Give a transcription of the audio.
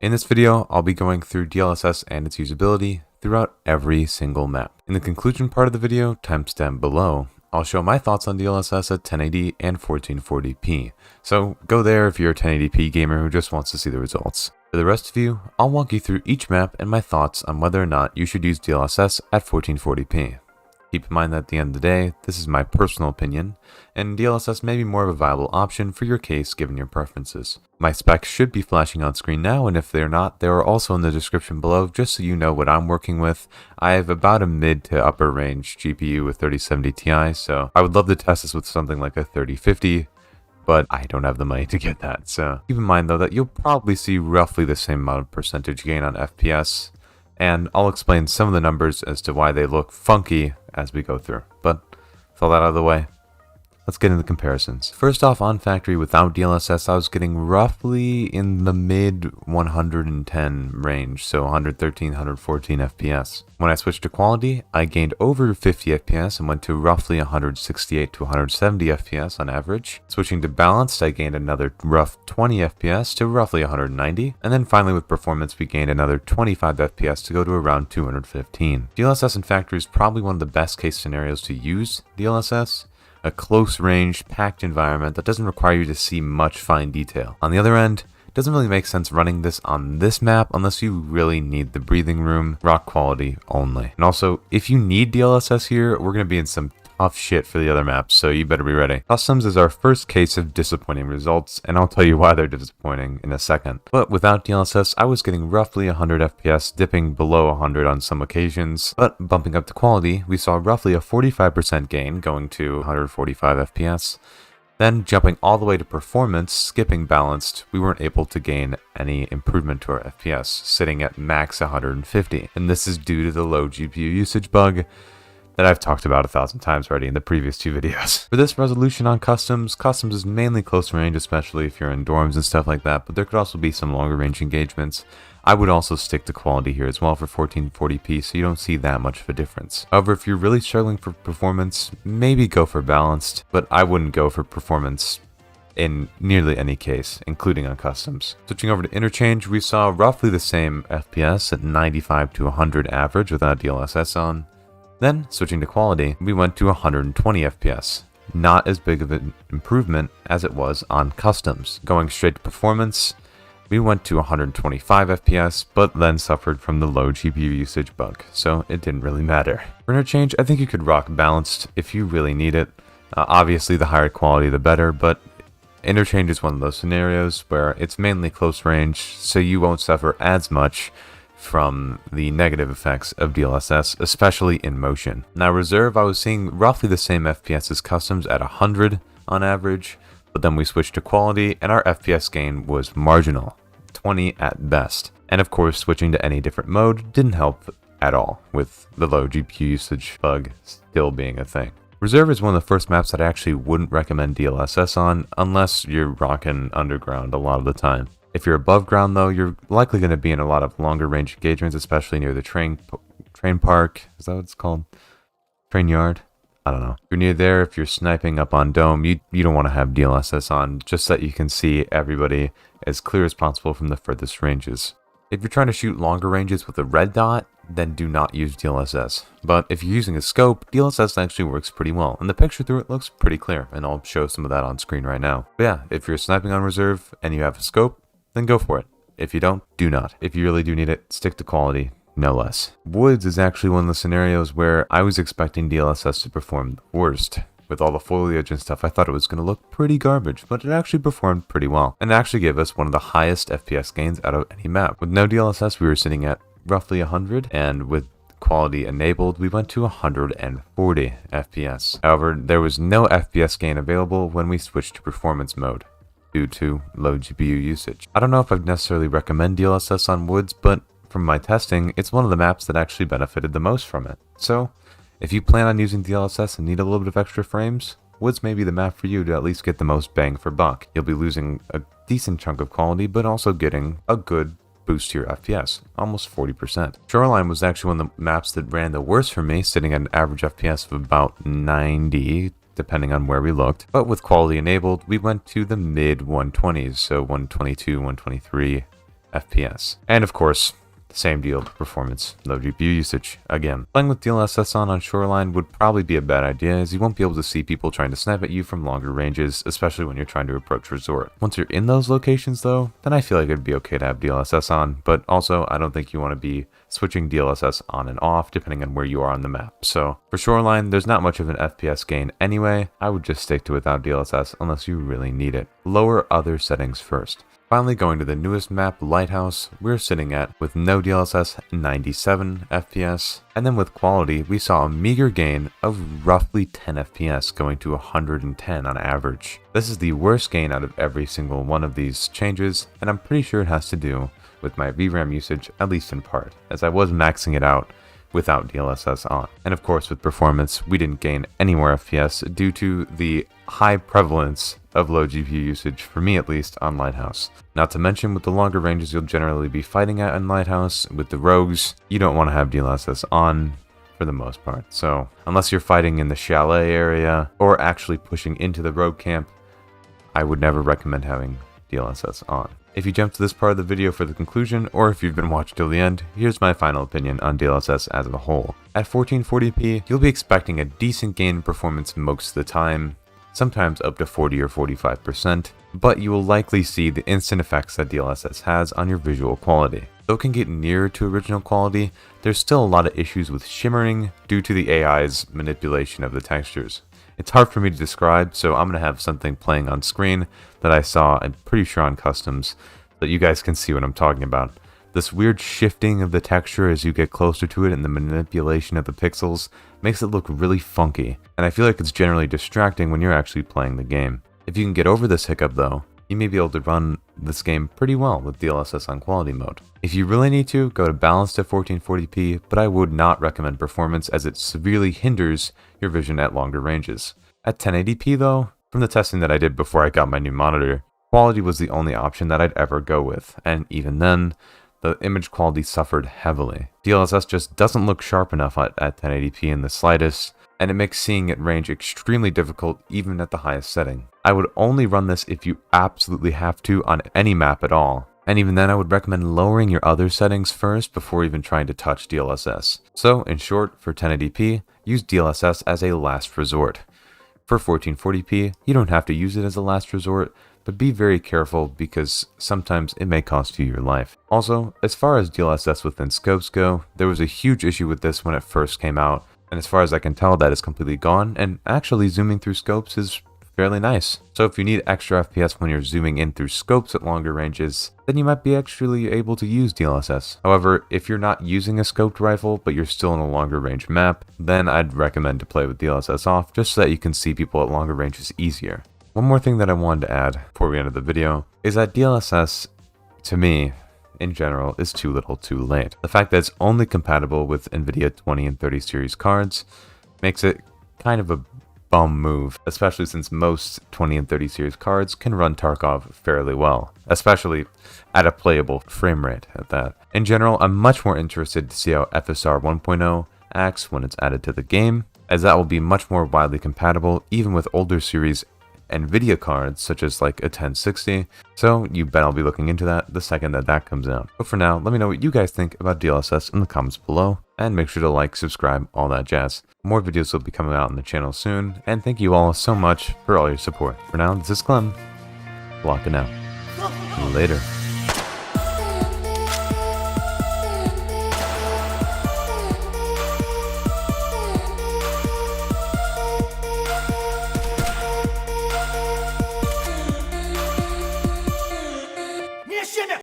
In this video, I'll be going through DLSS and its usability throughout every single map. In the conclusion part of the video, timestamp below, I'll show my thoughts on DLSS at 1080 and 1440p. So go there if you're a 1080p gamer who just wants to see the results. For the rest of you, I'll walk you through each map and my thoughts on whether or not you should use DLSS at 1440p. Keep in mind that at the end of the day, this is my personal opinion, and DLSS may be more of a viable option for your case given your preferences. My specs should be flashing on screen now, and if they're not, they are also in the description below just so you know what I'm working with. I have about a mid to upper range GPU with 3070 Ti, so I would love to test this with something like a 3050, but I don't have the money to get that. So keep in mind though that you'll probably see roughly the same amount of percentage gain on FPS, and I'll explain some of the numbers as to why they look funky as we go through. But with all that out of the way, let's get into comparisons. First off, on factory without DLSS, I was getting roughly in the mid 110 range, so 113, 114 FPS. When I switched to quality, I gained over 50 FPS and went to roughly 168 to 170 FPS on average. Switching to balanced, I gained another rough 20 FPS to roughly 190. And then finally with performance, we gained another 25 FPS to go to around 215. DLSS in factory is probably one of the best case scenarios to use DLSS. A close range, packed environment that doesn't require you to see much fine detail. On the other end, it doesn't really make sense running this on this map unless you really need the breathing room, rock quality only. And also, if you need DLSS here, we're going to be in some tough shit for the other maps, so you better be ready. Customs is our first case of disappointing results, and I'll tell you why they're disappointing in a second. But without DLSS, I was getting roughly 100 FPS, dipping below 100 on some occasions, but bumping up to quality, we saw roughly a 45% gain, going to 145 FPS. Then jumping all the way to performance, skipping balanced, we weren't able to gain any improvement to our FPS, sitting at max 150. And this is due to the low GPU usage bug that I've talked about 1,000 times already in the previous two videos. For this resolution on customs is mainly close range, especially if you're in dorms and stuff like that, but there could also be some longer range engagements. I would also stick to quality here as well for 1440p, so you don't see that much of a difference. However, if you're really struggling for performance, maybe go for balanced, but I wouldn't go for performance in nearly any case, including on customs. Switching over to Interchange, we saw roughly the same FPS at 95 to 100 average without DLSS on. Then, switching to quality, we went to 120 FPS. Not as big of an improvement as it was on customs. Going straight to performance, we went to 125 FPS, but then suffered from the low GPU usage bug, so it didn't really matter. For Interchange, I think you could rock balanced if you really need it. Obviously, the higher quality, the better, but Interchange is one of those scenarios where it's mainly close range, so you won't suffer as much from the negative effects of DLSS, especially in motion. Now Reserve, I was seeing roughly the same FPS as customs at 100 on average, but then we switched to quality and our FPS gain was marginal, 20 at best. And of course, switching to any different mode didn't help at all, with the low GPU usage bug still being a thing. Reserve is one of the first maps that I actually wouldn't recommend DLSS on unless you're rocking underground a lot of the time. If you're above ground though, you're likely going to be in a lot of longer range engagements, especially near the train park. Is that what it's called? Train yard? I don't know. If you're near there, if you're sniping up on dome, you don't want to have DLSS on, just so that you can see everybody as clear as possible from the furthest ranges. If you're trying to shoot longer ranges with a red dot, then do not use DLSS. But if you're using a scope, DLSS actually works pretty well, and the picture through it looks pretty clear, and I'll show some of that on screen right now. But yeah, if you're sniping on Reserve and you have a scope, then go for it. If you don't, do not. If you really do need it, stick to quality, no less. Woods is actually one of the scenarios where I was expecting DLSS to perform the worst. With all the foliage and stuff, I thought it was going to look pretty garbage, but it actually performed pretty well, and actually gave us one of the highest FPS gains out of any map. With no DLSS, we were sitting at roughly 100, and with quality enabled, we went to 140 FPS. However, there was no FPS gain available when we switched to performance mode, due to low GPU usage. I don't know if I'd necessarily recommend DLSS on Woods, but from my testing, it's one of the maps that actually benefited the most from it. So, if you plan on using DLSS and need a little bit of extra frames, Woods may be the map for you to at least get the most bang for buck. You'll be losing a decent chunk of quality, but also getting a good boost to your FPS, almost 40%. Shoreline was actually one of the maps that ran the worst for me, sitting at an average FPS of about 90, depending on where we looked. But with quality enabled, we went to the mid 120s, so 122, 123 FPS. And of course, same deal with performance, low GPU usage. Again, playing with DLSS on Shoreline would probably be a bad idea, as you won't be able to see people trying to snipe at you from longer ranges, especially when you're trying to approach resort. Once you're in those locations though, then I feel like it'd be okay to have DLSS on, but also I don't think you want to be switching DLSS on and off depending on where you are on the map. So for Shoreline, there's not much of an FPS gain anyway. I would just stick to without DLSS unless you really need it. Lower other settings first. Finally, going to the newest map, Lighthouse, we're sitting at, with no DLSS, 97 FPS, and then with quality, we saw a meager gain of roughly 10 FPS, going to 110 on average. This is the worst gain out of every single one of these changes, and I'm pretty sure it has to do with my VRAM usage, at least in part, as I was maxing it out without DLSS on. And of course, with performance, we didn't gain any more FPS due to the high prevalence of low GPU usage, for me at least, on Lighthouse. Not to mention, with the longer ranges you'll generally be fighting at in Lighthouse, with the rogues, you don't want to have DLSS on for the most part. So unless you're fighting in the chalet area or actually pushing into the rogue camp, I would never recommend having DLSS on. If you jumped to this part of the video for the conclusion, or if you've been watching till the end, here's my final opinion on DLSS as a whole. At 1440p, you'll be expecting a decent gain in performance most of the time, sometimes up to 40 or 45%, but you will likely see the instant effects that DLSS has on your visual quality. Though it can get nearer to original quality, there's still a lot of issues with shimmering due to the AI's manipulation of the textures. It's hard for me to describe, so I'm going to have something playing on screen that I saw, I'm pretty sure on customs, so that you guys can see what I'm talking about. This weird shifting of the texture as you get closer to it and the manipulation of the pixels makes it look really funky, and I feel like it's generally distracting when you're actually playing the game. If you can get over this hiccup though, you may be able to run this game pretty well with DLSS on quality mode. If you really need to, go to balanced at 1440p, but I would not recommend performance as it severely hinders your vision at longer ranges. At 1080p though, from the testing that I did before I got my new monitor, quality was the only option that I'd ever go with, and even then, the image quality suffered heavily. DLSS just doesn't look sharp enough at 1080p in the slightest, and it makes seeing it range extremely difficult even at the highest setting. I would only run this if you absolutely have to on any map at all, and even then I would recommend lowering your other settings first before even trying to touch DLSS. So in short, for 1080p, use DLSS as a last resort. For 1440p, you don't have to use it as a last resort, but be very careful because sometimes it may cost you your life. Also, as far as DLSS within scopes go, there was a huge issue with this when it first came out, and as far as I can tell, that is completely gone, and actually zooming through scopes is fairly nice. So if you need extra FPS when you're zooming in through scopes at longer ranges, then you might be actually able to use DLSS. However, if you're not using a scoped rifle, but you're still in a longer range map, then I'd recommend to play with DLSS off, just so that you can see people at longer ranges easier. One more thing that I wanted to add before we end the video is that DLSS, to me, in general, is too little too late. The fact that it's only compatible with Nvidia 20 and 30 series cards makes it kind of a bum move, especially since most 20 and 30 series cards can run Tarkov fairly well, especially at a playable frame rate at that. In general, I'm much more interested to see how FSR 1.0 acts when it's added to the game, as that will be much more widely compatible even with older series Nvidia cards such as like a 1060, so you bet I'll be looking into that the second that comes out. But for now, let me know what you guys think about DLSS in the comments below, and make sure to like, subscribe, all that jazz. More videos will be coming out on the channel soon, and thank you all so much for all your support. For now, this is Clem, locking out. Later.